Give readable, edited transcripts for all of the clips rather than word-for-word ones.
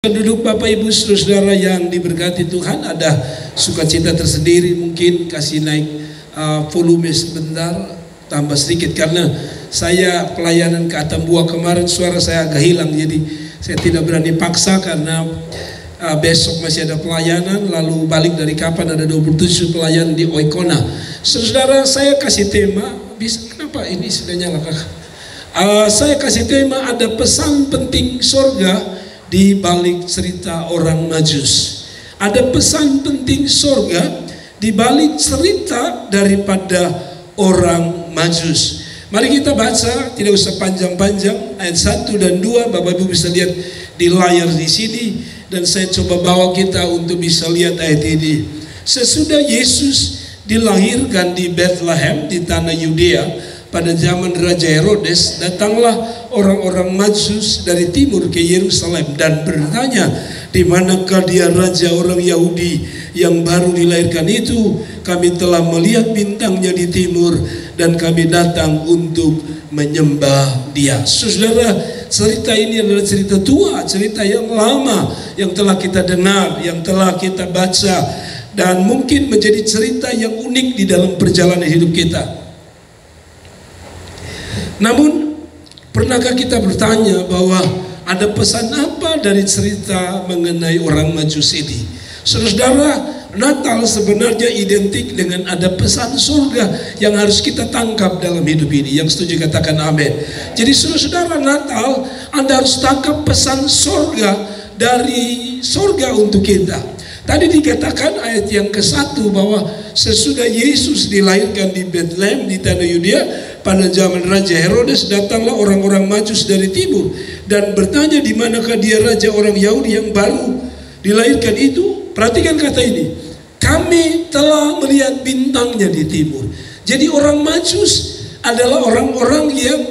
Penduduk Bapak Ibu Saudara yang diberkati Tuhan, ada sukacita tersendiri, mungkin kasih naik volume sebentar, tambah sedikit karena saya pelayanan ke Atambua kemarin suara saya agak hilang, jadi saya tidak berani paksa karena besok masih ada pelayanan, lalu balik dari kapan ada 27 pelayanan di Oikona. Saudara, saya kasih tema, bisa kenapa ini sudah nyala kakak? Saya kasih tema ada pesan penting sorga di balik cerita orang Majus. Ada pesan penting sorga di balik cerita daripada orang Majus. Mari kita baca, tidak usah panjang-panjang, ayat 1 dan 2 Bapak Ibu bisa lihat di layar di sini, dan saya coba bawa kita untuk bisa lihat ayat ini. Sesudah Yesus dilahirkan di Bethlehem di tanah Yudea pada zaman Raja Herodes, datanglah orang-orang Majus dari timur ke Yerusalem dan bertanya, di manakah dia raja orang Yahudi yang baru dilahirkan itu? Kami telah melihat bintangnya di timur dan kami datang untuk menyembah dia. Saudara, cerita ini adalah cerita tua, cerita yang lama, yang telah kita dengar, yang telah kita baca, dan mungkin menjadi cerita yang unik di dalam perjalanan hidup kita. Namun, pernahkah kita bertanya bahwa ada pesan apa dari cerita mengenai orang Majus ini? Saudara, Natal sebenarnya identik dengan ada pesan surga yang harus kita tangkap dalam hidup ini. Yang setuju katakan amin. Jadi saudara, Natal Anda harus tangkap pesan surga dari surga untuk kita. Tadi dikatakan ayat yang ke-1 bahwa sesudah Yesus dilahirkan di Bethlehem di tanah Yudea pada zaman Raja Herodes, datanglah orang-orang Majus dari timur dan bertanya, di manakah dia raja orang Yahudi yang baru dilahirkan itu? Perhatikan kata ini, kami telah melihat bintangnya di timur. Jadi orang Majus adalah orang-orang yang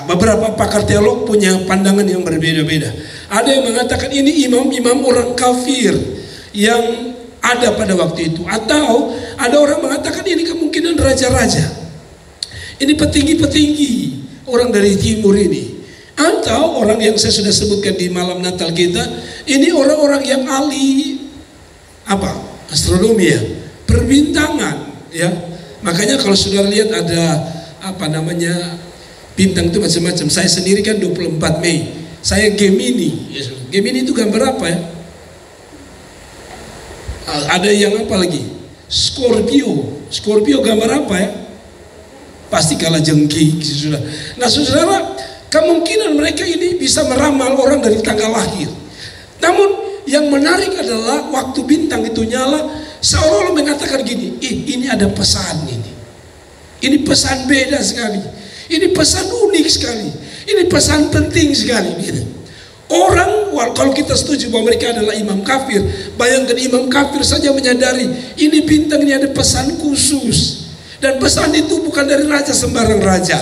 beberapa pakar teolog punya pandangan yang berbeda-beda. Ada yang mengatakan ini imam-imam orang kafir yang ada pada waktu itu, atau ada orang mengatakan ini kemungkinan raja-raja, ini petinggi-petinggi orang dari timur ini, atau orang yang saya sudah sebutkan di malam Natal kita, ini orang-orang yang ahli astronomi ya, perbintangan ya. Makanya kalau saudara lihat ada bintang itu macam-macam. Saya sendiri kan 24 Mei, saya Gemini. Gemini itu gambar apa ya? Ada yang apa lagi? Scorpio gambar apa ya? Pasti kalah jengking, saudara. Nah saudara, kemungkinan mereka ini bisa meramal orang dari tanggal lahir. Namun yang menarik adalah waktu bintang itu nyala, seolah-olah mengatakan gini, ini ada pesan ini. Ini pesan beda sekali. Ini pesan unik sekali. Ini pesan penting sekali. Gitu. Orang, kalau kita setuju bahwa mereka adalah imam kafir, bayangkan imam kafir saja menyadari ini bintang ini ada pesan khusus, dan pesan itu bukan dari raja sembarang raja.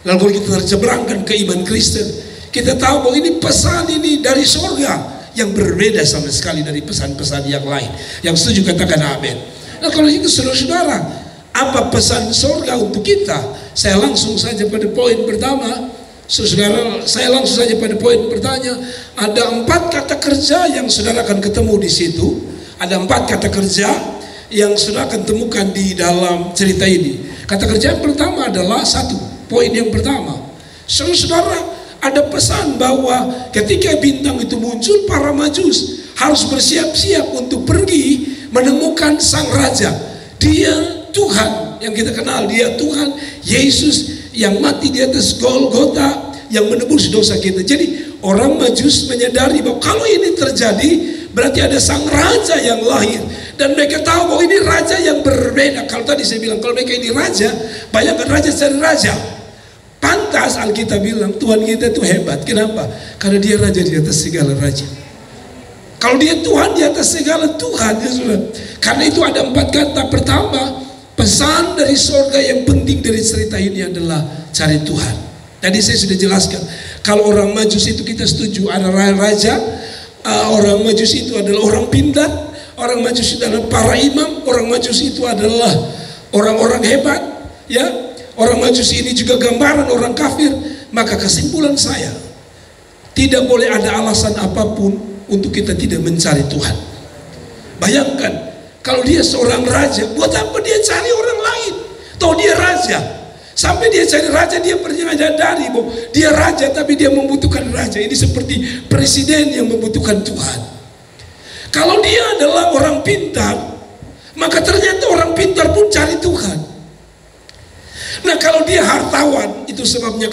Lalu kalau kita tercebrangkan ke iman Kristen, kita tahu bahwa ini pesan ini dari surga yang berbeda sama sekali dari pesan-pesan yang lain. Yang setuju katakan amin. Nah kalau itu saudara-saudara, apa pesan surga untuk kita? Saya langsung saja pada poin pertama. Saudara, saya langsung saja pada poin pertanyaan. Ada 4 kata kerja yang saudara akan ketemu di situ. Ada 4 kata kerja yang saudara akan temukan di dalam cerita ini. Kata kerja yang pertama adalah 1. Poin yang pertama, saudara, ada pesan bahwa ketika bintang itu muncul, para Majus harus bersiap-siap untuk pergi menemukan sang raja. Dia Tuhan yang kita kenal, dia Tuhan Yesus yang mati di atas Golgota, yang menebus dosa kita. Jadi orang Majus menyadari bahwa kalau ini terjadi berarti ada sang raja yang lahir, dan mereka tahu bahwa ini raja yang berbeda. Kalau tadi saya bilang kalau mereka ini raja, bayangkan raja cari raja. Pantas Alkitab bilang Tuhan kita itu hebat. Kenapa? Karena dia raja di atas segala raja. Kalau dia Tuhan di atas segala Tuhan, ya sudah. Karena itu ada 4 kata. Pertama, pesan dari surga yang penting dari cerita ini adalah cari Tuhan. Tadi saya sudah jelaskan, kalau orang Majus itu kita setuju ada raja, orang Majus itu adalah orang pintar, orang Majus itu adalah para imam, orang Majus itu adalah orang-orang hebat, ya. Orang Majus ini juga gambaran orang kafir. Maka kesimpulan saya, Tidak boleh ada alasan apapun untuk kita tidak mencari Tuhan. Bayangkan, kalau dia seorang raja, buat apa dia cari orang lain? Toh dia raja. Sampai dia cari raja, dia menyadari bahwa dia raja tapi dia membutuhkan raja. Ini seperti presiden yang membutuhkan Tuhan. Kalau dia adalah orang pintar, maka ternyata orang pintar pun cari Tuhan. Nah, kalau dia hartawan, itu sebabnya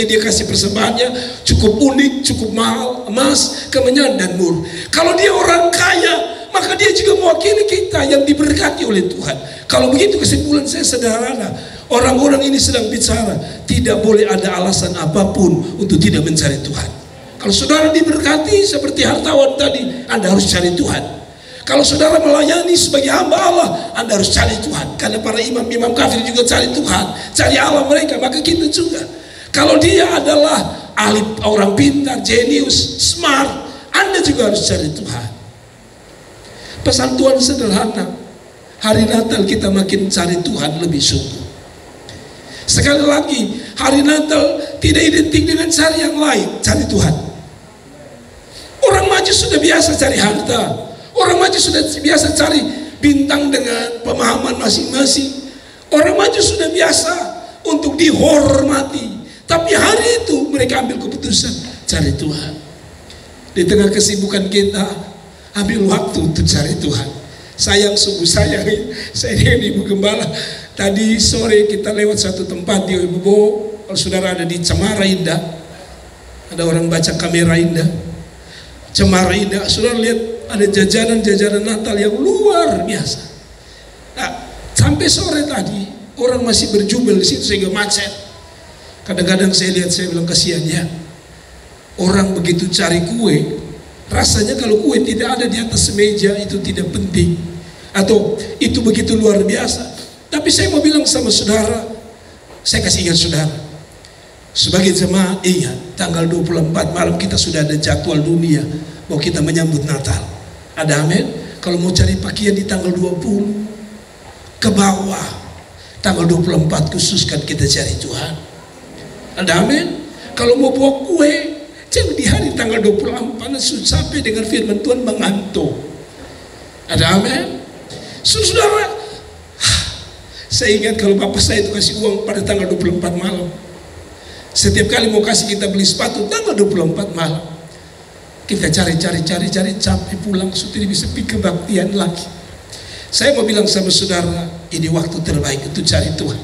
dia kasih persembahannya cukup unik, cukup mahal, emas, kemenyan dan mur. Kalau dia orang kaya, maka dia juga mewakili kita yang diberkati oleh Tuhan. Kalau begitu kesimpulan saya sederhana, orang-orang ini sedang bicara, tidak boleh ada alasan apapun untuk tidak mencari Tuhan. Kalau saudara diberkati seperti hartawan tadi, Anda harus cari Tuhan. Kalau saudara melayani sebagai hamba Allah, Anda harus cari Tuhan. Karena para imam-imam kafir juga cari Tuhan, cari Allah mereka, maka kita juga. Kalau dia adalah ahli, orang pintar, jenius, smart, Anda juga harus cari Tuhan. Pesan Tuhan sederhana, hari Natal kita makin cari Tuhan lebih sungguh. Sekali lagi, hari Natal tidak identik dengan cari yang lain, cari Tuhan. Orang maju sudah biasa cari harta. Orang maju sudah biasa cari bintang dengan pemahaman masing-masing. Orang maju sudah biasa untuk dihormati. Tapi hari itu mereka ambil keputusan cari Tuhan. Di tengah kesibukan kita, ambil waktu untuk cari Tuhan. Sayang, sungguh sayang, saya dengan Ibu Gembala. Tadi sore kita lewat satu tempat di Ibu, kalau saudara ada di Cemara Indah, ada orang baca kamera Indah. Cemara Indah, saudara lihat ada jajanan-jajanan Natal yang luar biasa. Nah, sampai sore tadi orang masih berjubel di situ sehingga macet. Kadang-kadang saya lihat, saya bilang kasihan ya. Orang begitu cari kue, rasanya kalau kue tidak ada di atas meja itu tidak penting, atau itu begitu luar biasa. Tapi saya mau bilang sama saudara, saya kasih ingat saudara, sebagai jemaat, iya, tanggal 24 malam kita sudah ada jadwal dunia bahwa kita menyambut Natal. Ada amin. Kalau mau cari pakaian di tanggal 20 ke bawah, tanggal 24 khususkan kita cari Tuhan. Ada amin. Kalau mau bawa kue, jangan di hari tanggal 24 sampai dengan firman Tuhan mengantuk. Ada amin. Saudara, saya ingat kalau bapak saya itu kasih uang pada tanggal 24 malam. Setiap kali mau kasih kita beli sepatu tanggal 24 malam, kita cari sampai pulang sudah bisa pergi kebaktian lagi. Saya mau bilang sama saudara, ini waktu terbaik untuk cari Tuhan.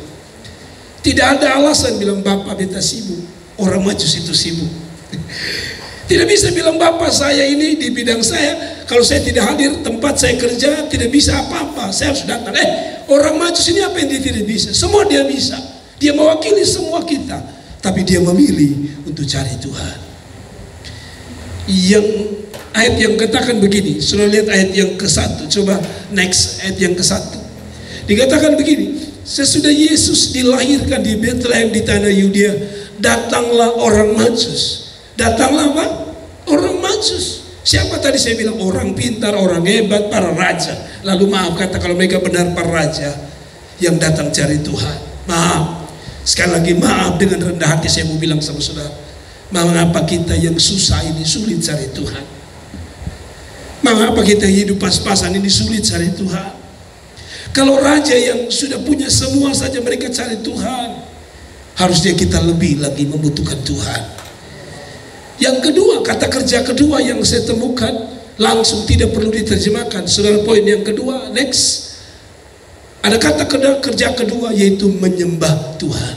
Tidak ada alasan bilang bapak beta sibuk, orang maju situ sibuk. Tidak bisa bilang bapak saya ini di bidang saya, kalau saya tidak hadir tempat saya kerja tidak bisa apa-apa, saya harus datang. Orang maju sini apa yang dia tidak bisa? Semua dia bisa. Dia mewakili semua kita. Tapi dia memilih untuk cari Tuhan. Yang ayat yang katakan begini, sudah lihat ayat yang ke-1, coba next ayat yang ke-1. Dikatakan begini, sesudah Yesus dilahirkan di Bethlehem di tanah Yudea, datanglah orang Majus. Datanglah apa? Orang Majus. Siapa tadi saya bilang? Orang pintar, orang hebat, para raja. Lalu maaf kata kalau mereka benar para raja yang datang cari Tuhan. Maaf. Sekali lagi maaf, dengan rendah hati saya mau bilang sama saudara, mengapa kita yang susah ini sulit cari Tuhan? Mengapa kita hidup pas-pasan ini sulit cari Tuhan? Kalau raja yang sudah punya semua saja mereka cari Tuhan, harusnya kita lebih lagi membutuhkan Tuhan. Yang kedua, kata kerja kedua yang saya temukan langsung tidak perlu diterjemahkan. Saudara, poin yang kedua, next. Ada kata kerja kedua yaitu menyembah Tuhan.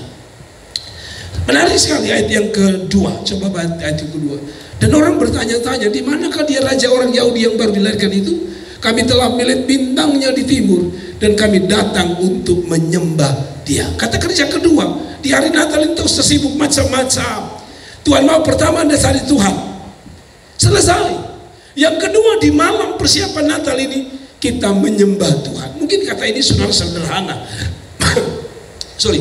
Menarik sekali ayat yang kedua. Coba baca ayat yang kedua. Dan orang bertanya-tanya, di manakah dia raja orang Yahudi yang baru dilahirkan itu? Kami telah melihat bintangnya di timur dan kami datang untuk menyembah dia. Kata kerja kedua, di hari Natal itu sesibuk macam-macam. Tuhan mau pertama Anda cari Tuhan. Selesai. Yang kedua, di malam persiapan Natal ini kita menyembah Tuhan. Mungkin kata ini saudara sederhana. Sorry,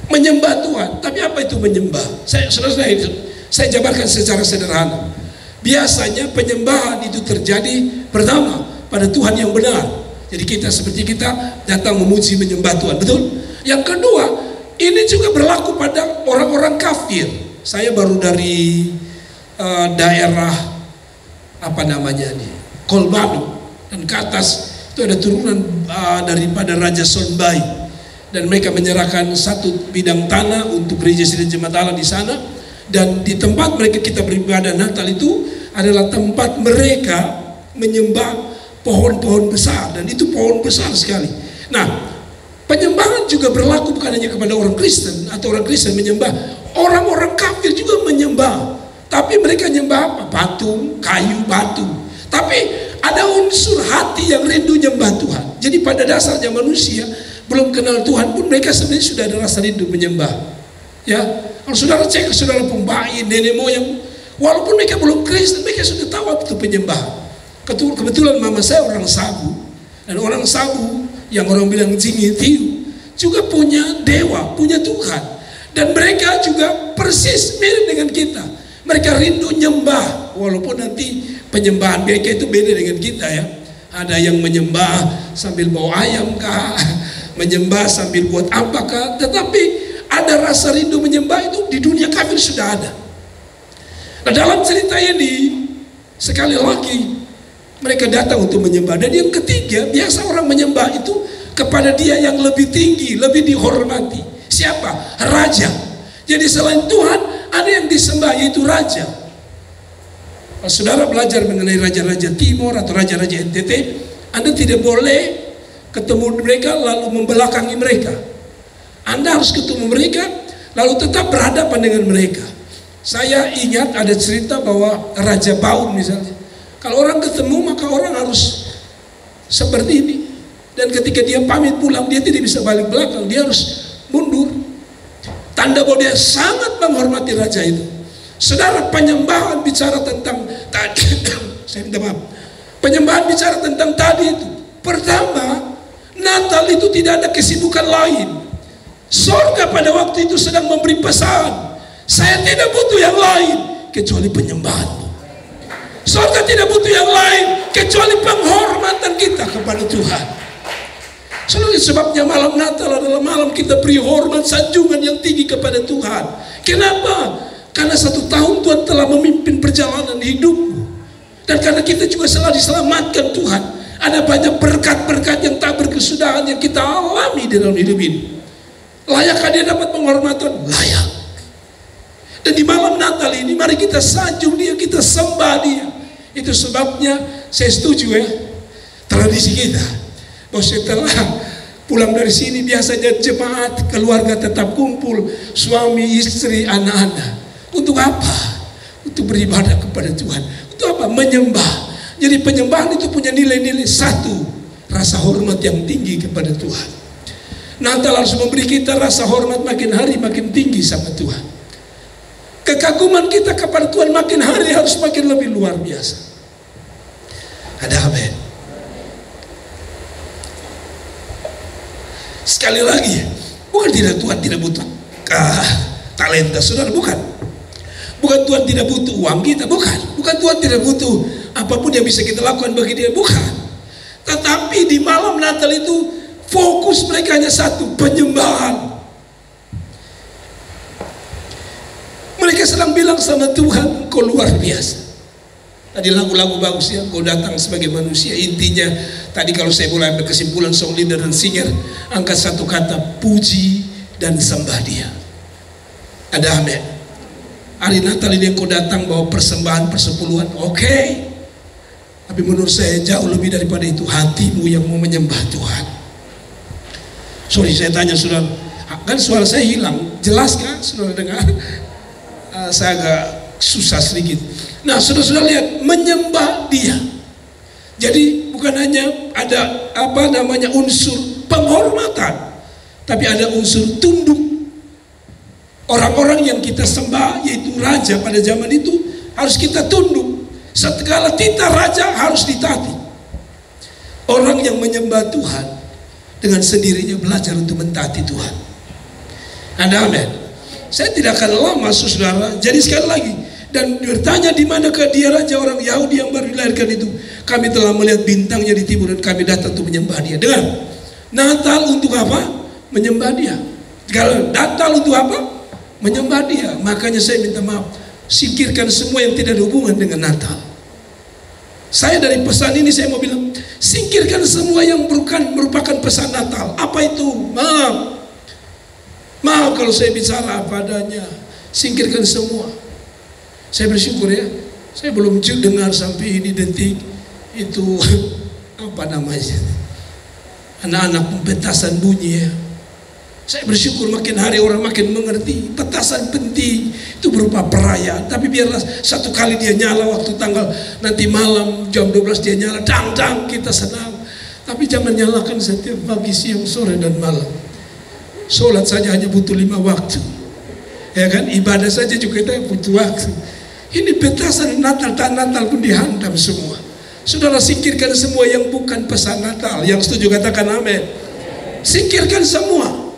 menyembah Tuhan. Tapi apa itu menyembah? Saya jabarkan secara sederhana. Biasanya penyembahan itu terjadi pertama pada Tuhan yang benar. Jadi kita seperti kita datang memuji menyembah Tuhan, betul? Yang kedua, ini juga berlaku pada orang-orang kafir. Saya baru dari daerah apa namanya nih, Kolbano, dan ke atas itu ada turunan daripada Raja Sonbai, dan mereka menyerahkan satu bidang tanah untuk gereja Sidang Jemaat Allah di sana. Dan di tempat mereka kita beribadah Natal itu adalah tempat mereka menyembah pohon-pohon besar, dan itu pohon besar sekali. Nah, penyembahan juga berlaku bukan hanya kepada orang Kristen atau orang Kristen menyembah, orang-orang kafir juga menyembah. Tapi mereka menyembah apa? Patung, kayu, batu. Tapi ada unsur hati yang rindu nyembah Tuhan. Jadi pada dasarnya manusia belum kenal Tuhan pun mereka sebenarnya sudah ada rasa rindu menyembah. Ya, kalau saudara cek ke saudara pembaik, nenek moyang, walaupun mereka belum Kristen, mereka sudah tahu apa itu penyembah. Kebetulan mama saya orang Sabu, dan orang Sabu yang orang bilang Jingitiu juga punya dewa, punya Tuhan, dan mereka juga persis mirip dengan kita. Mereka rindu nyembah, walaupun nanti penyembahan mereka itu beda dengan kita ya. Ada yang menyembah sambil bawa ayam kah, menyembah sambil buat apakah, tetapi ada rasa rindu menyembah itu di dunia kafir sudah ada. Nah, dalam cerita ini sekali lagi mereka datang untuk menyembah. Dan yang ketiga, biasa orang menyembah itu kepada dia yang lebih tinggi, lebih dihormati. Siapa? Raja. Jadi selain Tuhan ada yang disembah, yaitu raja. Kalau saudara belajar mengenai raja-raja Timur atau raja-raja NTT, Anda tidak boleh ketemu mereka lalu membelakangi mereka. Anda harus ketemu mereka lalu tetap berhadapan dengan mereka. Saya ingat ada cerita bahwa Raja Baun misalnya, kalau orang ketemu maka orang harus seperti ini, dan ketika dia pamit pulang dia tidak bisa balik belakang, dia harus mundur. Tanda bahwa dia sangat menghormati raja itu. Saudara, penyembahan bicara tentang tadi saya minta maaf, penyembahan bicara tentang tadi itu. Pertama, Natal itu tidak ada kesibukan lain. Surga pada waktu itu sedang memberi pesan, saya tidak butuh yang lain kecuali penyembahanmu. Surga tidak butuh yang lain kecuali penghormatan kita kepada Tuhan. Sebabnya malam Natal adalah malam kita beri hormat sanjungan yang tinggi kepada Tuhan. Kenapa? Karena 1 tahun Tuhan telah memimpin perjalanan hidupmu, dan karena kita juga telah diselamatkan Tuhan. Ada banyak berkat-berkat yang tak berkesudahan yang kita alami di dalam hidup ini. Layakkah dia dapat penghormatan? Layak. Dan di malam Natal ini mari kita sanjung dia, kita sembah dia. Itu sebabnya saya setuju ya, tradisi kita bahwa setelah pulang dari sini biasanya jemaat keluarga tetap kumpul, suami, istri, anak-anak. Untuk apa? Untuk beribadah kepada Tuhan. Untuk apa? Menyembah. Jadi penyembahan itu punya nilai-nilai. Satu, rasa hormat yang tinggi kepada Tuhan. Natal harus memberi kita rasa hormat makin hari makin tinggi sama Tuhan. Kekaguman kita kepada Tuhan makin hari harus makin lebih luar biasa. Ada amin. Sekali lagi, bukan tidak Tuhan tidak butuh talenta saudara, bukan. Bukan Tuhan tidak butuh uang kita, bukan. Bukan Tuhan tidak butuh apapun yang bisa kita lakukan bagi dia, bukan. Tetapi di malam Natal itu fokus mereka hanya satu, penyembahan. Mereka sedang bilang sama Tuhan, kau luar biasa. Tadi lagu-lagu bagus ya, kau datang sebagai manusia. Intinya tadi kalau saya boleh ambil kesimpulan song leader dan singer, angkat satu kata, puji dan sembah dia. Ada amin. Hari Natal ini kau datang bawa persembahan persepuluhan, oke. Tapi menurut saya jauh lebih daripada itu, hatimu yang mau menyembah Tuhan. Sorry saya tanya saudara, kan suara saya hilang, jelas kan saudara dengar? Saya agak susah sedikit. Nah saudara-saudara lihat, menyembah dia. Jadi bukan hanya ada unsur penghormatan, tapi ada unsur tunduk. Orang-orang yang kita sembah yaitu raja pada zaman itu harus kita tunduk. Segala titah raja harus ditaati. Orang yang menyembah Tuhan dengan sendirinya belajar untuk mentaati Tuhan. Ada amin. Saya tidak akan lama saudara. Jadi sekali lagi, dan bertanya di manakah dia raja orang Yahudi yang baru dilahirkan itu. Kami telah melihat bintangnya di timur dan kami datang untuk menyembah dia. Dengar, Natal untuk apa? Menyembah dia. Kalau Natal untuk apa? Menyembah dia. Makanya saya minta maaf, Singkirkan semua yang tidak ada hubungan dengan Natal. Saya dari pesan ini saya mau bilang, singkirkan semua yang bukan merupakan pesan Natal. Apa itu? Maaf kalau saya bicara apa adanya. Singkirkan semua. Saya bersyukur ya, saya belum dengar sampai ini detik itu apa namanya, anak-anak petasan bunyi ya. Saya bersyukur makin hari orang makin mengerti petasan penting itu berupa perayaan. Tapi biarlah satu kali dia nyala waktu tanggal nanti malam jam 12 dia nyala, dang kita senang. Tapi jangan nyalakan setiap pagi, siang, sore dan malam. Sholat saja hanya butuh 5 waktu, ya kan? Ibadah saja juga kita butuh waktu. Ini petasan Natal dan Natal pun dihantam semua. Saudara, singkirkan semua yang bukan pesan Natal. Yang setuju katakan amin. Singkirkan semua.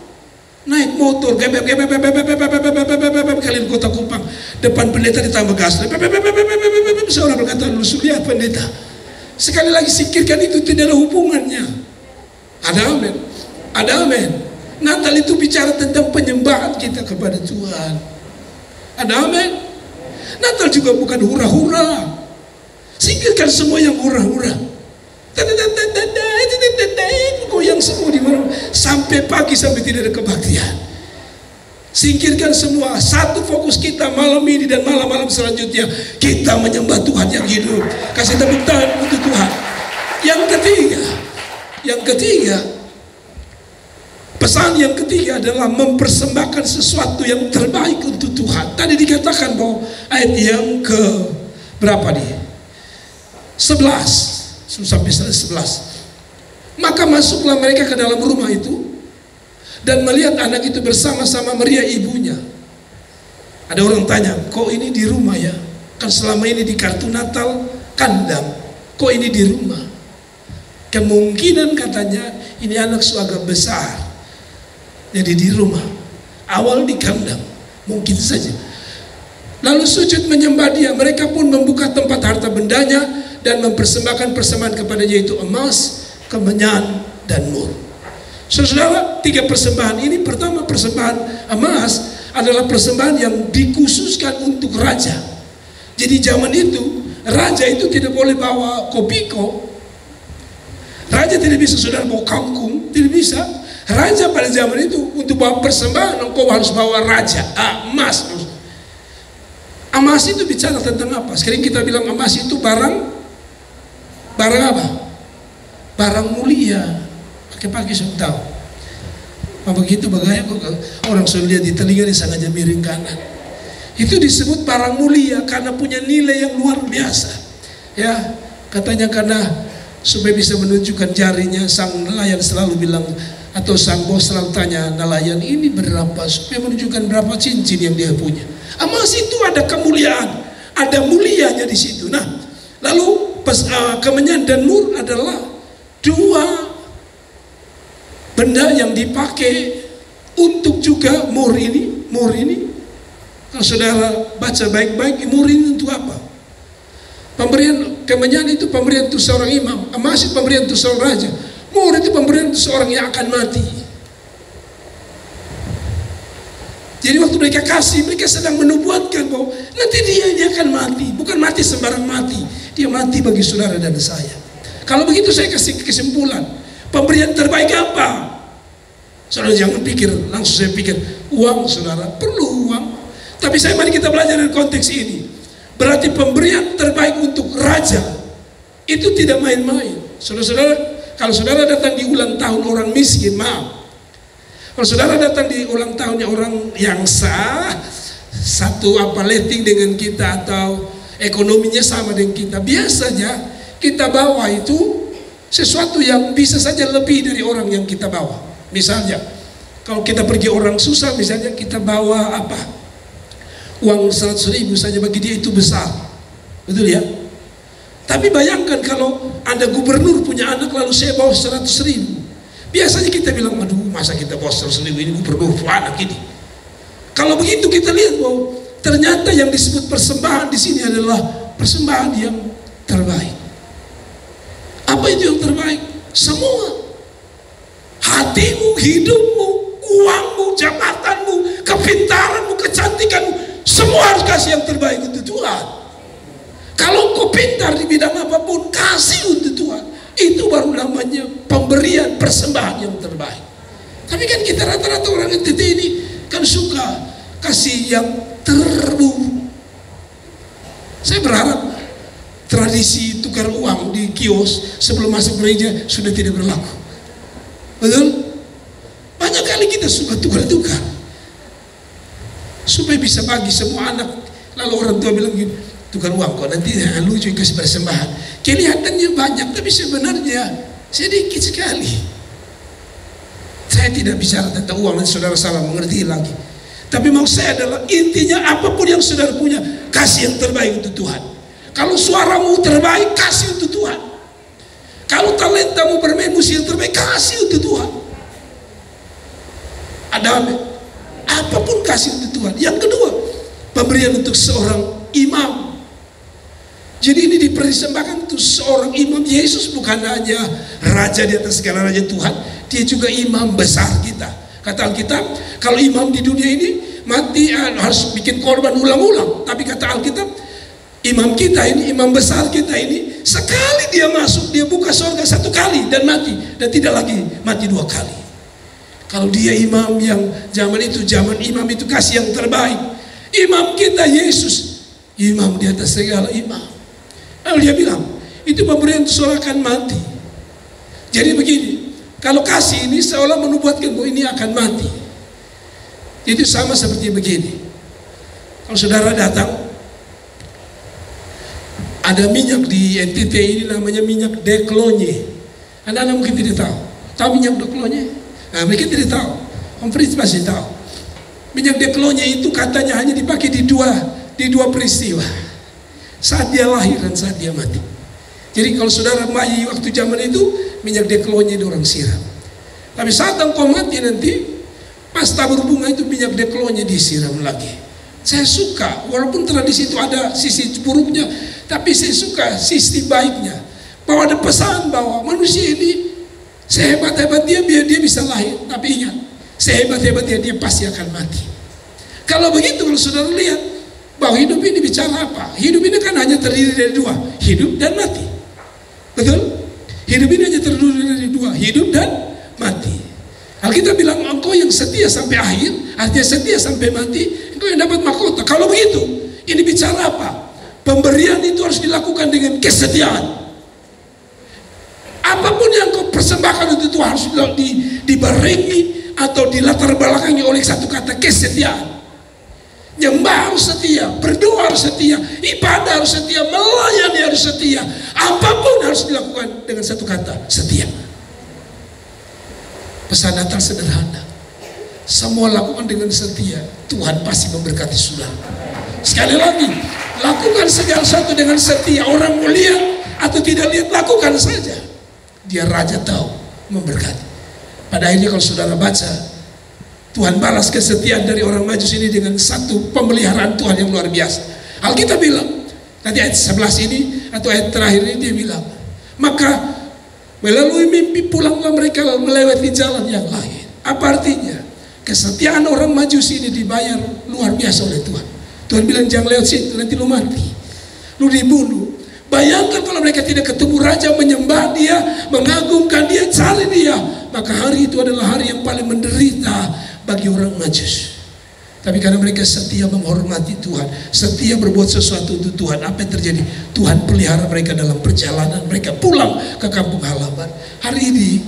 Naik motor, kalian kota Kupang, depan pendeta ditambah gas. Seorang berkata, lu sudah pendeta. Sekali lagi singkirkan itu, tidak ada hubungannya. Ada amin. Ada amin. Natal itu bicara tentang penyembahan kita kepada Tuhan. Ada amin. Natal juga bukan hura-hura. Singkirkan semua yang hura-hura. Goyang semua di mana sampai pagi, sampai tidak ada kebaktian. Singkirkan semua. Satu fokus kita malam ini dan malam-malam selanjutnya, kita menyembah Tuhan yang hidup. Kasih tepuk tangan untuk Tuhan. Yang ketiga, pesan yang ketiga adalah mempersembahkan sesuatu yang terbaik untuk Tuhan. Tadi dikatakan bahwa ayat yang ke berapa nih? 11 sampai 11. Maka masuklah mereka ke dalam rumah itu dan melihat anak itu bersama-sama Maria ibunya. Ada orang tanya, kok ini di rumah ya? Kan selama ini di kartu Natal kandang, kok ini di rumah? Kemungkinan katanya ini anak agak besar, jadi di rumah. Awal di kandang, mungkin saja. Lalu sujud menyembah dia. Mereka pun membuka tempat harta bendanya dan mempersembahkan persembahan kepadanya, yaitu emas, kemenyan, dan mur. Saudara, 3 persembahan ini. Pertama, persembahan emas adalah persembahan yang dikhususkan untuk raja. Jadi zaman itu raja itu tidak boleh bawa kopiko. Raja tidak bisa saudara bawa kangkung, tidak bisa. Raja pada zaman itu untuk bawa persembahan engkau harus bawa raja, emas. Emas itu bicara tentang apa? Sekarang kita bilang emas itu barang apa? Barang mulia. Pakai sudah tahu. Apa begitu bagaya kok orang sudah lihat di telinga ini sengaja miring kanan. Itu disebut barang mulia karena punya nilai yang luar biasa. Ya, katanya karena supaya bisa menunjukkan jarinya, sang nelayan selalu bilang, atau sang bos selalu tanya nelayan ini berapa, supaya menunjukkan berapa cincin yang dia punya. Emas itu ada kemuliaan, ada mulianya di situ. Nah, lalu kemenyan dan mur adalah 2 benda yang dipakai untuk juga mur ini. Kalau saudara baca baik-baik, mur ini untuk apa? Pemberian kemenyan itu pemberian untuk seorang imam, emas itu pemberian untuk seorang raja, mur itu pemberian untuk seorang yang akan mati. Jadi waktu mereka kasih, mereka sedang menubuatkan bahwa nanti dia akan mati. Bukan mati sembarang mati, dia mati bagi saudara dan saya. Kalau begitu saya kasih kesimpulan, pemberian terbaik apa? Saudara jangan pikir, langsung saya pikir uang. Saudara perlu uang, tapi mari kita belajar dari konteks ini. Berarti pemberian terbaik untuk raja itu tidak main-main. Saudara-saudara, kalau saudara datang di ulang tahun orang miskin, maaf. Kalau saudara datang di ulang tahunnya orang yang satu letting dengan kita atau ekonominya sama dengan kita, biasanya kita bawa itu sesuatu yang bisa saja lebih dari orang yang kita bawa. Misalnya, kalau kita pergi orang susah, misalnya kita bawa apa? Uang 100.000 saja bagi dia itu besar, betul ya? Tapi bayangkan kalau ada gubernur punya anak lalu saya bawa 100.000. Biasanya kita bilang, aduh masa kita bawa 100.000 ini gubernur anak ini. Kalau begitu kita lihat bahwa ternyata yang disebut persembahan di sini adalah persembahan yang terbaik. Apa itu yang terbaik? Semua. Hatimu, hidupmu, uangmu, jabatanmu, kepintaranmu, kecantikanmu, semua harus kasih yang terbaik untuk Tuhan. Kalau engkau pintar di bidang apapun, kasih untuk Tuhan. Itu baru namanya pemberian persembahan yang terbaik. Tapi kan kita rata-rata orang NTT ini kan suka kasih yang terburuk. Saya berharap tradisi tukar uang di kios sebelum masuk gereja sudah tidak berlaku. Betul? Banyak kali kita suka tukar-tukar supaya bisa bagi semua anak. Lalu orang tua bilang gini, tukar uang kok nanti lucu kasih persembahan. Kelihatannya banyak tapi sebenarnya sedikit sekali. Saya tidak bicara tentang uang, nanti saudara salah mengerti lagi. Tapi mau saya adalah intinya apapun yang saudara punya, kasih yang terbaik untuk Tuhan. Kalau suaramu terbaik, kasih untuk Tuhan. Kalau talentamu bermain musik yang terbaik, kasih untuk Tuhan. Ada apapun kasih untuk Tuhan. Yang kedua, pemberian untuk seorang imam. Jadi ini dipersembahkan untuk seorang imam. Yesus bukan hanya raja di atas segala raja Tuhan, dia juga imam besar kita. Kata Alkitab, kalau imam di dunia ini mati harus bikin korban ulang-ulang. Tapi kata Alkitab, imam kita ini, imam besar kita ini, sekali dia masuk, dia buka surga satu kali dan mati, dan tidak lagi mati dua kali. Kalau dia imam yang zaman itu, zaman imam itu kasih yang terbaik. Imam kita Yesus, imam di atas segala imam. Lalu dia bilang, itu pemberian seolah akan mati. Jadi begini, kalau kasih ini seolah menubuatkan bahwa ini akan mati. Itu sama seperti begini. Kalau saudara datang, ada minyak di NTT ini namanya minyak deklonye. Anda mungkin tidak tahu. Tahu minyak deklonye? Nah, mereka tidak tahu. Om Fritz pasti tahu. Minyak deklonye itu katanya hanya dipakai di dua peristiwa. Saat dia lahir dan saat dia mati. Jadi kalau saudara bayi waktu zaman itu, minyak deklonye orang siram. Tapi saat engkau mati nanti, pas tabur bunga itu minyak deklonye disiram lagi. Saya suka, walaupun tradisi itu ada sisi buruknya, tapi saya suka sisi baiknya. Bahwa ada pesan bahwa manusia ini sehebat-hebat dia biar dia bisa lahir. Tapi ingat, sehebat-hebat dia pasti akan mati. Kalau begitu, kalau saudara lihat bahwa hidup ini bicara apa? Hidup ini kan hanya terdiri dari dua, hidup dan mati. Betul? Hidup ini hanya terdiri dari dua, hidup dan mati. Alkitab bilang engkau yang setia sampai akhir, artinya setia sampai mati, engkau yang dapat mahkota. Kalau begitu, ini bicara apa? Pemberian itu harus dilakukan dengan kesetiaan. Apapun yang kau persembahkan untuk Tuhan harus dibarengi atau dilatar belakangi oleh satu kata kesetiaan. Nyembah harus setia, berdoa harus setia, ibadah harus setia, melayani harus setia. Apapun harus dilakukan dengan satu kata, setia. Pesan Natal sederhana, semua lakukan dengan setia, Tuhan pasti memberkati saudara. Sekali lagi, lakukan segala sesuatu dengan setia. Orang mau lihat atau tidak lihat, lakukan saja. Dia raja tahu memberkati. Pada akhirnya kalau saudara baca, Tuhan balas kesetiaan dari orang Majus ini dengan satu pemeliharaan Tuhan yang luar biasa. Alkitab bilang, nanti ayat 11 ini atau ayat terakhir ini dia bilang, maka melalui mimpi pulanglah mereka melewati jalan yang lain. Apa artinya? Kesetiaan orang Majus ini dibayar luar biasa oleh Tuhan. Tuhan bilang jangan lewat situ, nanti lu mati, lu dibunuh. Bayangkan kalau mereka tidak ketemu raja, menyembah dia, mengagungkan dia, cari dia, maka hari itu adalah hari yang paling menderita bagi orang Majus. Tapi karena mereka setia menghormati Tuhan, setia berbuat sesuatu untuk Tuhan, apa yang terjadi? Tuhan pelihara mereka dalam perjalanan, mereka pulang ke kampung halaman. Hari ini,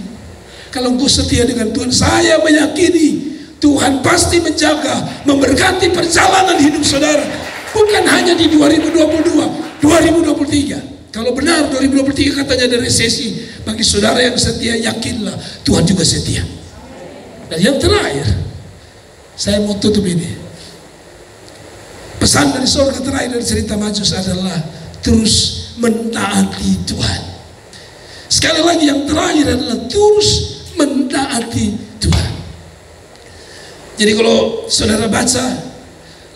kalau engkau setia dengan Tuhan, saya meyakini Tuhan pasti menjaga, memberkati perjalanan hidup saudara. Bukan hanya di 2022, 2023. Kalau benar 2023 katanya ada resesi, bagi saudara yang setia, yakinlah Tuhan juga setia. Dan yang terakhir, saya mau tutup ini. Pesan dari surga terakhir dari cerita Majus adalah terus mentaati Tuhan. Sekali lagi yang terakhir adalah terus mentaati Tuhan. Jadi kalau saudara baca,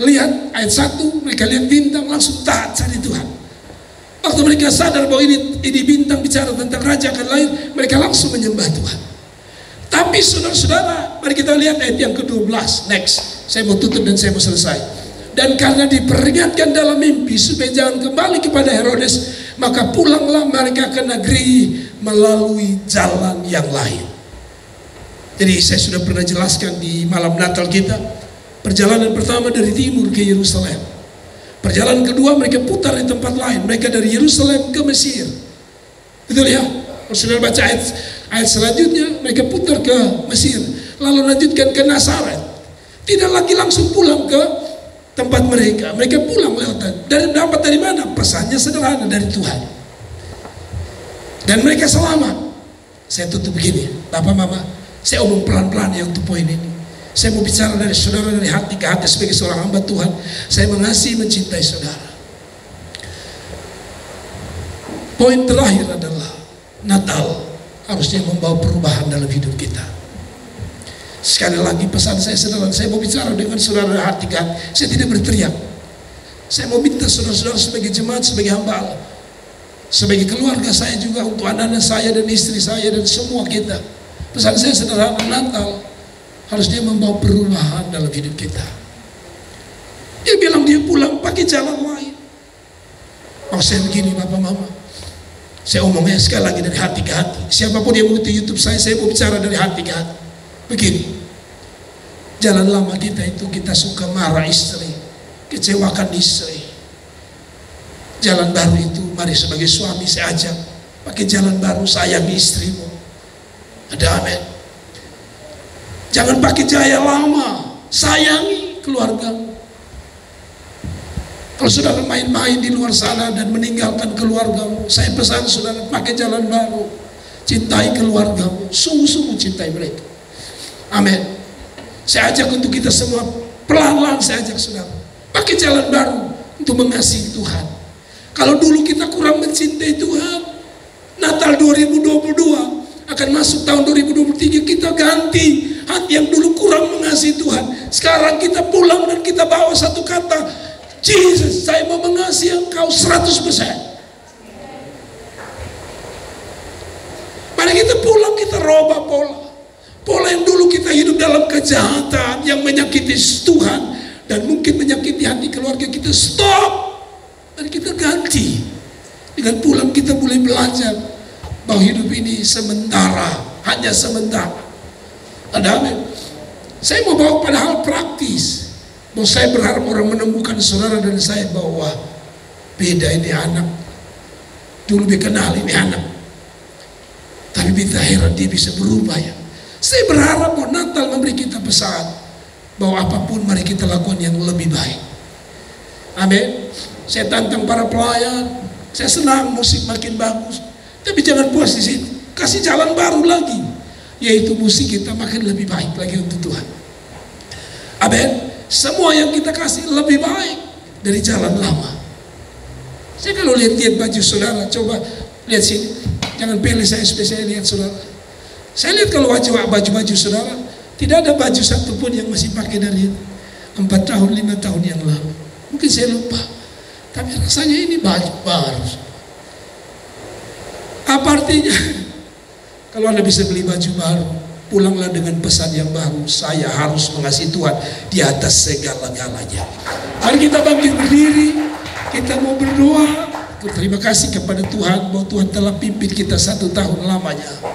lihat ayat 1, mereka lihat bintang langsung taat cari Tuhan. Waktu mereka sadar bahwa ini bintang bicara tentang raja akan lahir, mereka langsung menyembah Tuhan. Tapi saudara-saudara, mari kita lihat ayat yang ke-12. Next, saya mau tutup dan saya mau selesai. Dan karena diperingatkan dalam mimpi supaya jangan kembali kepada Herodes, maka pulanglah mereka ke negeri melalui jalan yang lain. Jadi saya sudah pernah jelaskan di malam Natal kita, perjalanan pertama dari timur ke Yerusalem. Perjalanan kedua mereka putar di tempat lain, mereka dari Yerusalem ke Mesir. Betul ya? Kalau saudara baca ayat selanjutnya, mereka putar ke Mesir, lalu lanjutkan ke Nazaret. Tidak lagi langsung pulang ke tempat mereka, mereka pulang lewat. Dapat dari mana? Pesannya sederhana, dari Tuhan. Dan mereka selamat. Saya tutup begini, Bapak Mama, saya omong pelan-pelan ya untuk poin ini. Saya mau bicara dari saudara dari hati ke hati sebagai seorang hamba Tuhan. Saya mengasihi, mencintai saudara. Poin terakhir adalah Natal harusnya membawa perubahan dalam hidup kita. Sekali lagi pesan saya sederhana, saya mau bicara dengan saudara dari hati ke hati. Saya tidak berteriak. Saya mau minta saudara-saudara sebagai jemaat, sebagai hamba Allah, sebagai keluarga saya juga, untuk anak-anak saya dan istri saya dan semua kita. Pesan saya sederhana, Natal harusnya membawa perubahan dalam hidup kita. Dia bilang dia pulang pakai jalan lain. Oh, saya begini Bapak Mama, saya omongnya sekali lagi dari hati ke hati. Siapapun yang mengikuti YouTube saya mau bicara dari hati ke hati. Begini, jalan lama kita itu kita suka marah istri, kecewakan istri. Jalan baru itu, mari sebagai suami saya ajak, pakai jalan baru, sayangi istrimu. Ada amin. Jangan pakai jaya lama, sayangi keluargamu. Kalau saudara main-main di luar sana dan meninggalkan keluargamu, saya pesan saudara pakai jalan baru. Cintai keluargamu, sungguh-sungguh cintai mereka. Amin. Saya ajak untuk kita semua, pelan-pelan saya ajak saudara, pakai jalan baru untuk mengasihi Tuhan. Kalau dulu kita kurang mencintai Tuhan, Natal 2022 akan masuk tahun 2023, kita ganti hati yang dulu kurang mengasihi Tuhan. Sekarang kita pulang dan kita bawa satu kata, Jesus, saya mau mengasihi engkau 100%. Mari kita pulang, kita robah pola yang dulu kita hidup dalam kejahatan yang menyakiti Tuhan dan mungkin menyakiti hati keluarga kita. Stop. Mari kita ganti. Dengan pulang kita mulai belajar bahwa hidup ini sementara, hanya sementara. Ada amin. Saya mau bawa pada hal praktis. Bahwa saya berharap orang menemukan saudara dan saya bahwa beda ini anak. Dulu dia kenal ini anak, tapi kita heran dia bisa berubah ya. Saya berharap bahwa Natal memberi kita pesan bahwa apapun mari kita lakukan yang lebih baik. Amin. Saya tantang para pelayan. Saya senang musik makin bagus, tapi jangan puas di situ. Kasih jalan baru lagi, yaitu musik kita makin lebih baik lagi untuk Tuhan. Amin. Semua yang kita kasih lebih baik dari jalan lama. Saya kalau lihat baju saudara, coba lihat sini. Jangan pilih saya spesial lihat saudara. Saya lihat kalau baju saudara, tidak ada baju satupun yang masih pakai dari 4 tahun, 5 tahun yang lalu. Mungkin saya lupa, tapi rasanya ini baju baru. Apa artinya? Kalau Anda bisa beli baju baru, pulanglah dengan pesan yang baru. Saya harus mengasihi Tuhan di atas segala-galanya. Mari kita bangkit berdiri, kita mau berdoa. Terima kasih kepada Tuhan bahwa Tuhan telah pimpin kita 1 tahun lamanya.